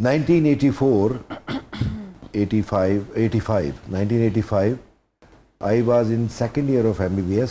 1985 I was in second year of MBBS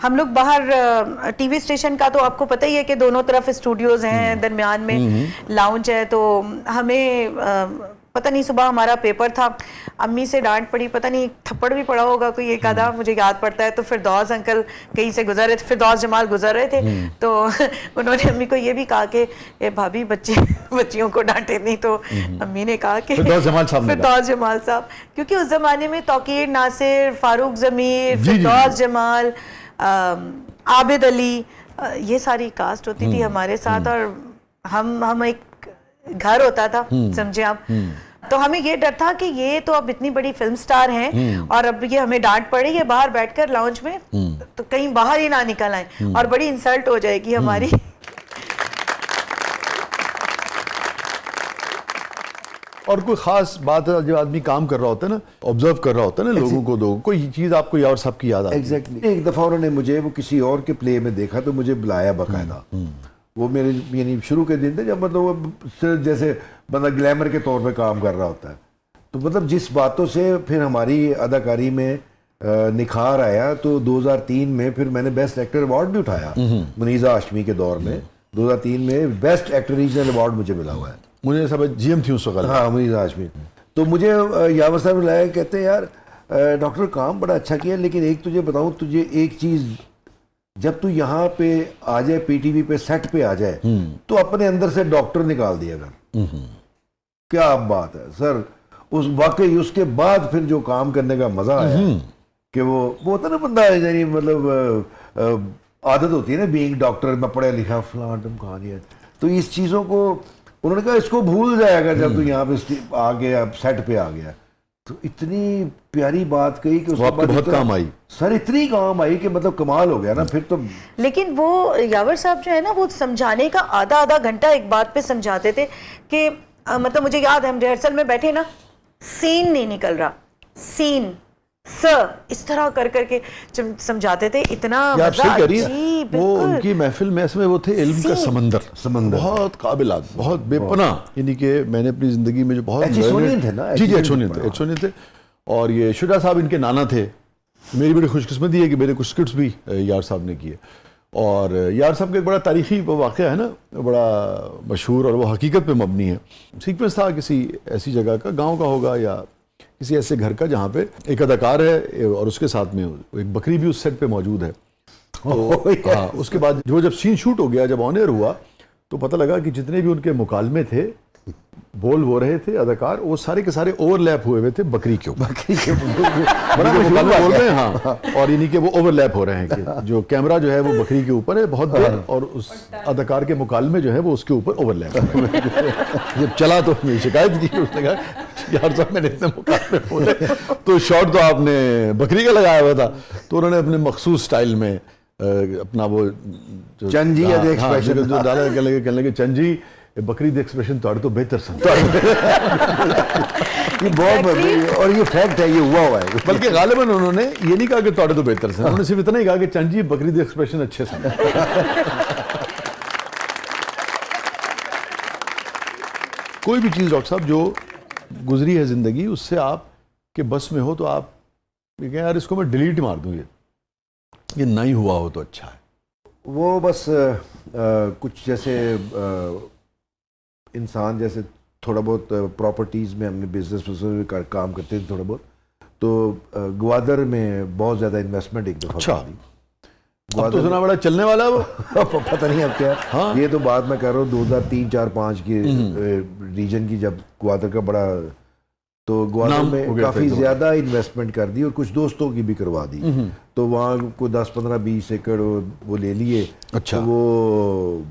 ہم لوگ باہر ٹی وی اسٹیشن کا تو آپ کو پتہ ہی ہے کہ دونوں طرف اسٹوڈیوز ہیں, درمیان میں لاؤنج ہے, تو ہمیں پتہ نہیں صبح ہمارا پیپر تھا, امی سے ڈانٹ پڑی, پتہ نہیں تھپڑ بھی پڑا ہوگا کوئی ایک آدھا, مجھے یاد پڑتا ہے. تو فردوس انکل کہیں سے گزر رہے تھے, فردوس جمال گزر رہے تھے, تو انہوں نے امی کو یہ بھی کہا کہ اے بھابھی بچیوں کو ڈانٹے نہیں. تو امی نے کہا کہ فردوس جمال صاحب, کیونکہ اس زمانے میں توقیر ناصر, فاروق ضمیر, فردوس جمال, عابد علی, یہ ساری کاسٹ ہوتی تھی ہمارے ساتھ, اور ہم ایک گھر ہوتا تھا, سمجھے آپ. تو ہمیں یہ ڈر تھا کہ یہ تو اب اتنی بڑی فلم سٹار ہیں اور اب یہ ہمیں ڈانٹ پڑے گی باہر بیٹھ کر لاؤنج میں, تو کہیں باہر ہی نہ نکل آئیں اور بڑی انسلٹ ہو جائے گی ہماری. اور کوئی خاص بات ہے جب آدمی کام کر رہا ہوتا ہے نا, آبزرو کر رہا ہوتا ہے نا لوگوں کو, کوئی چیز آپ کو یاور صاحب کی یاد آتی ہے؟ ایگزیکٹلی. ایک دفعہ انہوں نے مجھے وہ کسی اور کے پلے میں دیکھا تو مجھے بلایا باقاعدہ. وہ میرے یعنی شروع کے دن تھے جب مطلب وہ صرف جیسے بندہ گلیمر کے طور پہ کام کر رہا ہوتا ہے, تو مطلب جس باتوں سے پھر ہماری اداکاری میں نکھار آیا, تو 2003 میں پھر میں نے بیسٹ ایکٹر ایوارڈ بھی اٹھایا. منیزہ ہاشمی کے دور میں 2003 میں بیسٹ ایکٹر ریجنل ایوارڈ مجھے ملا ہوا ہے. مجھے سب جی ایم تھی اس وقت. ہاں, منیزہ ہاشمی. تو مجھے یاور صاحب نے لایا, کہتے ہیں یار ڈاکٹر کام بڑا اچھا کیا, لیکن ایک تجھے بتاؤں, تجھے ایک چیز جب تو یہاں پہ آ جائے, پی ٹی وی پہ سیٹ پہ آ جائے, تو اپنے اندر سے ڈاکٹر نکال دیا کر. کیا بات ہے سر. اس واقعی اس کے بعد پھر جو کام کرنے کا مزہ آیا کہ وہ ہوتا نا بندہ, یعنی مطلب عادت ہوتی ہے نا بینگ ڈاکٹر, میں پڑھا لکھا فلاں کہانی ہے, تو اس چیزوں کو انہوں نے کہا اس کو بھول جائے گا جب تو یہاں پہ آ گیا, سیٹ پہ آ گیا. تو اتنی پیاری بات کہی کہ اس کے بعد بہت کام آئی سر, اتنی کام آئی کہ مطلب کمال ہو گیا نا پھر تو. لیکن وہ یاور صاحب جو ہے نا, وہ سمجھانے کا آدھا گھنٹہ ایک بات پہ سمجھاتے تھے کہ مطلب مجھے یاد ہے ہم ریہرسل میں بیٹھے نا, سین نہیں نکل رہا, سین اس طرح کر کے سمجھاتے تھے, اتنا مزہ. وہ ان کی محفل میں اس میں وہ تھے علم کا سمندر, بہت قابلات, بہت بے پناہ. یعنی کہ میں نے اپنی زندگی میں جو بہت ایچونین تھے, اور یہ شجاع صاحب ان کے نانا تھے. میری بڑی خوش قسمتی ہے کہ میرے کچھ اسکرپٹس بھی یار صاحب نے کیے. اور یار صاحب کا ایک بڑا تاریخی واقعہ ہے نا, بڑا مشہور, اور وہ حقیقت پہ مبنی ہے. سیکوینس تھا کسی ایسی جگہ کا, گاؤں کا ہوگا یا کسی ایسے گھر کا, جہاں پہ ایک اداکار ہے اور اس کے ساتھ میں ایک بکری بھی اس سیٹ پہ موجود ہے. ہاں, اس کے بعد جب سین شوٹ ہو گیا, جب آن ایئر ہوا, تو پتہ لگا کہ جتنے بھی ان کے مکالمے تھے, بول وہ رہے تھے اداکار, وہ سارے کے سارے اوور لیپ ہوئے تھے بکری کے اوپر. مکالمے بول رہے ہیں, ہاں, اور یعنی کہ وہ اوور لیپ ہو رہے ہیں کہ جو کیمرہ جو ہے وہ بکری کے اوپر ہے بہت دیر, اور اس اداکار کے مکالمے جو ہے وہ اس کے اوپر اوور لیپ. جب چلا تو شکایت کی, اس نے کہا یار صاحب میں نے اتنے مکالمے بولے, تو شاٹ تو آپ نے بکری کا لگایا ہوا تھا. تو انہوں نے اپنے مخصوص سٹائل میں اپنا وہ چند جی جو ڈالا, کہنے لگے چند جی بکری دی ایکسپریشن تو تو بہتر سن. یہ بہت, اور یہ فیکٹ ہے, یہ ہوا ہے. بلکہ غالباً انہوں نے یہ نہیں کہا کہ تو بہتر سن, انہوں نے صرف اتنا ہی کہا کہ چند جی بکری دی ایکسپریشن اچھے سن. کوئی بھی چیز ڈاکٹر صاحب جو گزری ہے زندگی, اس سے آپ کے بس میں ہو تو آپ یہ کہیں یار اس کو میں ڈیلیٹ مار دوں, یہ نہیں ہوا ہو تو اچھا ہے. وہ بس کچھ جیسے انسان جیسے تھوڑا بہت پراپرٹیز میں ہم نے بزنس میں کام کرتے تھے تھوڑا بہت, تو گوادر میں بہت زیادہ انویسٹمنٹ ایک دفعہ. اچھا, اب تو سنا بڑا چلنے والا وہ, پتہ نہیں اب کیا. یہ تو بات میں کر رہا ہوں 2003 4 5 کی ریجن کی, جب گوادر کا بڑا, تو گوادر میں کافی زیادہ انویسٹمنٹ کر دی اور کچھ دوستوں کی بھی کروا دی. تو وہاں کو 10 15 20 ایکڑ وہ لے لیے. اچھا, وہ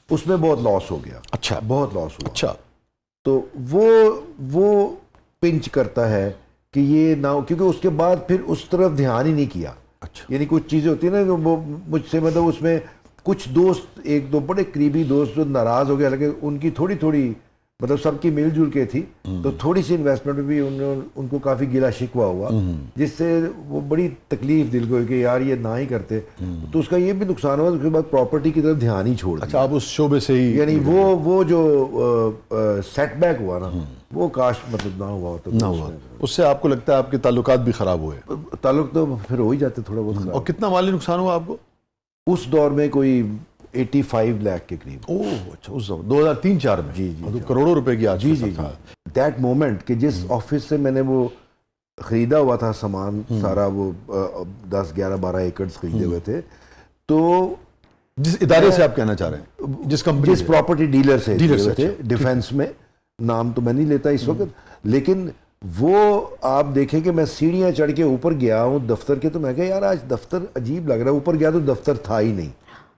اس میں بہت لاس ہو گیا. اچھا, بہت لاس ہوا. اچھا, تو وہ پنچ کرتا ہے کہ یہ نہ, کیونکہ اس کے بعد پھر اس طرف دھیان ہی نہیں کیا. اچھا, یعنی کچھ چیزیں ہوتی ہیں نا کہ وہ مجھ سے مطلب اس میں کچھ دوست, ایک دو بڑے قریبی دوست جو ناراض ہو گئے, حالانکہ ان کی تھوڑی مطلب سب کی مل جل کے تھی, تو تھوڑی سی انویسٹمنٹ میں بھی ان کو کافی گلا شکوا ہوا, جس سے وہ بڑی تکلیف دل کو کہ یار یہ نہ ہی کرتے. تو اس کا یہ بھی نقصان ہوا, اس کے بعد پراپرٹی کی طرف دھیان ہی چھوڑ دیا. اچھا, آپ اس شعبے سے ہی, یعنی وہ جو سیٹ بیک ہوا نا, وہ کاش مطلب نہ ہوا ہوتا. نہ ہوا, اس سے آپ کو لگتا ہے آپ کے تعلقات بھی خراب ہوئے؟ تعلق تو پھر ہو ہی جاتے تھوڑا بہت. اور کتنا مالی نقصان ہوا آپ کو اس دور میں؟ کوئی 85 لاکھ کے قریب. اوہ اچھا, اس دور 2003-04 میں. جی جی, کروڑوں روپے کی آج. جی جی. دیٹ مومنٹ کہ جس آفس سے میں نے وہ خریدا ہوا تھا سامان سارا, وہ 10-11-12 ایکڑز خریدے ہوئے تھے, تو جس ادارے سے آپ کہنا چاہ رہے ہیں, جس کمپنی, جس پراپرٹی ڈیلر سے تھے, اچھا. ڈیفینس میں, نام تو میں نہیں لیتا اس وقت, لیکن وہ آپ دیکھیں کہ میں سیڑھیاں چڑھ کے اوپر گیا ہوں دفتر کے, تو میں کہا یار آج دفتر عجیب لگ رہا ہے. اوپر گیا تو دفتر تھا ہی نہیں.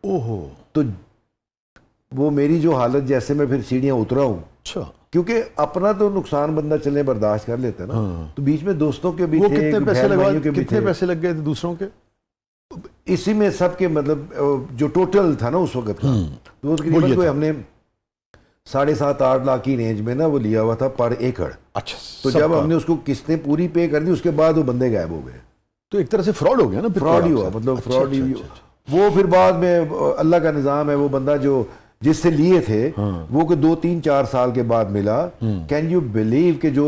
اوہو. تو وہ میری جو حالت, جیسے میں پھر سیڑھیاں اترا ہوں, اچھا, کیونکہ اپنا تو نقصان بندہ چلے برداشت کر لیتا ہے نا, تو بیچ میں دوستوں کے بھی وہ تھے, کتنے پیسے بھائیوں کے بھی کتنے تھے. پیسے لگ گئے تھے دوسروں کے اسی میں سب کے مطلب جو ٹوٹل تھا نا اس وقت کا, تو تقریباً کوئی ہم نے 7.5-8 لاکھ کی رینج میں نا وہ لیا ہوا تھا پر ایکڑ. اچھا, تو جب ہم نے اس کو قسطیں پوری پے کر دی, اس کے بعد وہ بندے غائب ہو گئے. تو ایک طرح سے فراڈ ہو گیا نا. فراڈ ہی ہوا, مطلب فراڈ ہی. وہ پھر بعد میں اللہ کا نظام ہے, وہ بندہ جو جس سے لیے تھے وہ کہ 2-3-4 سال کے بعد ملا. کین یو بلیو کہ جو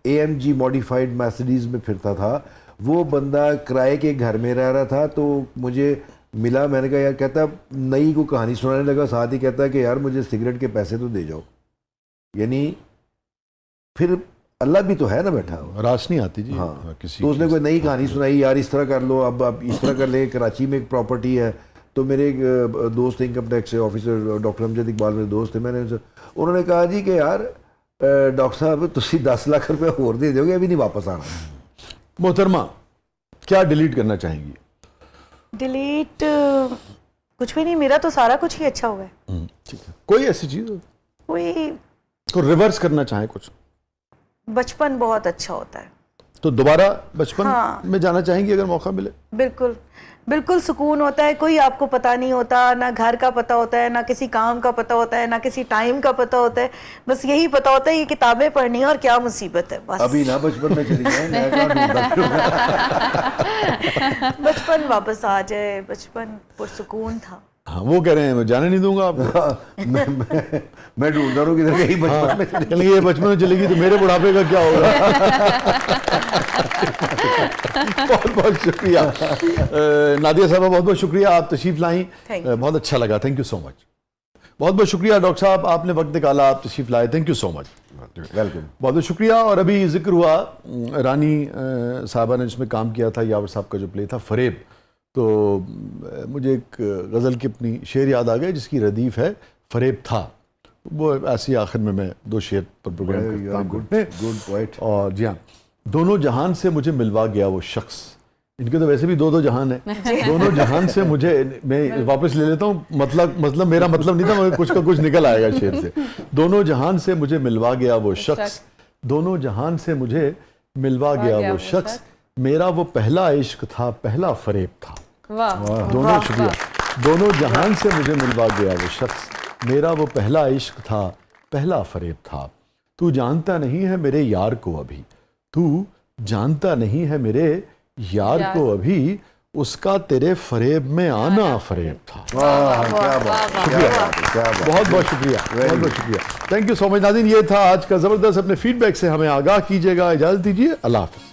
AMG ماڈیفائڈ مرسیڈیز میں پھرتا تھا, وہ بندہ کرائے کے گھر میں رہ رہا تھا. تو مجھے ملا, میں نے کہا یار, کہتا نئی کو کہانی سنانے لگا, ساتھ ہی کہتا ہے کہ یار مجھے سگریٹ کے پیسے تو دے جاؤ. یعنی پھر اللہ بھی تو ہے نا بیٹھا, راس نہیں آتی جی. ہاں, کسی تو اس نے کوئی نئی کہانی سنائی, یار اس طرح کر لو, اب اس طرح کر لے. کراچی میں ایک پراپرٹی ہے, تو میرے ایک دوست انکم ٹیکس آفیسر ڈاکٹر امجد اقبال میرے دوست تھے, میں نے انہوں نے کہا جی کہ یار ڈاکٹر صاحب تسی 10 لاکھ روپے اور دے دو گے, ابھی نہیں واپس آنا. محترمہ, کیا ڈیلیٹ کرنا چاہیں گی؟ ڈیلیٹ کچھ بھی نہیں, میرا تو سارا کچھ ہی اچھا ہوا ہے. ٹھیک ہے, کوئی ایسی چیز کوئی کو ریورس کرنا چاہیں کچھ؟ بچپن بہت اچھا ہوتا ہے, تو دوبارہ بچپن میں جانا چاہیں گی اگر موقع ملے؟ بالکل بالکل سکون ہوتا ہے. کوئی آپ کو پتہ نہیں ہوتا, نہ گھر کا پتہ ہوتا ہے, نہ کسی کام کا پتہ ہوتا ہے, نہ کسی ٹائم کا پتہ ہوتا ہے. بس یہی پتہ ہوتا ہے یہ کتابیں پڑھنی ہے اور کیا مصیبت ہے. بس ابھی نہ بچپن میں چلی جائیں, بچپن واپس آ جائے. بچپن پرسکون تھا. ہاں, وہ کہہ رہے ہیں میں جانے نہیں دوں گا آپ کو. میں ڈھونڈتا ہوں کدھر کہیں بچپن میں. یہ بچپن میں چلے گی تو میرے بڑھاپے کا کیا ہوگا. بہت بہت شکریہ نادیہ صاحبہ, بہت بہت شکریہ, آپ تشریف لائیں, بہت اچھا لگا. تھینک یو سو مچ. بہت بہت شکریہ ڈاکٹر صاحب, آپ نے وقت نکالا, آپ تشریف لائے. Thank you so much, welcome. بہت بہت شکریہ. اور ابھی ذکر ہوا رانی صاحبہ نے جس میں کام کیا تھا, یاور صاحب کا جو پلے تھا فریب, تو مجھے ایک غزل کی اپنی شعر یاد آ گئے جس کی ردیف ہے فریب تھا. وہ ایسی آخر میں 2 شعر پر پروگرام کرتے ہیں. اور جی ہاں, دونوں جہان سے مجھے ملوا گیا وہ شخص. ان کے تو ویسے بھی 2 جہان ہیں. دونوں جہان سے مجھے, میں واپس لے لیتا ہوں, مطلب میرا مطلب نہیں تھا, کچھ کا کچھ نکل آئے گا شعر سے. دونوں جہان سے مجھے ملوا گیا وہ شخص, دونوں جہان سے مجھے ملوا گیا وہ شخص, میرا وہ پہلا عشق تھا, پہلا فریب تھا. دونوں شکریہ. دونوں جہان سے مجھے ملوا گیا وہ شخص, میرا وہ پہلا عشق تھا, پہلا فریب تھا. تو جانتا نہیں ہے میرے یار کو ابھی, تو جانتا نہیں ہے میرے یار کو ابھی, اس کا تیرے فریب میں آنا فریب تھا. بہت بہت شکریہ, بہت بہت شکریہ. تھینک یو سو مچ. ناظرین, یہ تھا آج کا زبردست. اپنے فیڈ بیک سے ہمیں آگاہ کیجیے گا. اجازت دیجیے, اللہ حافظ.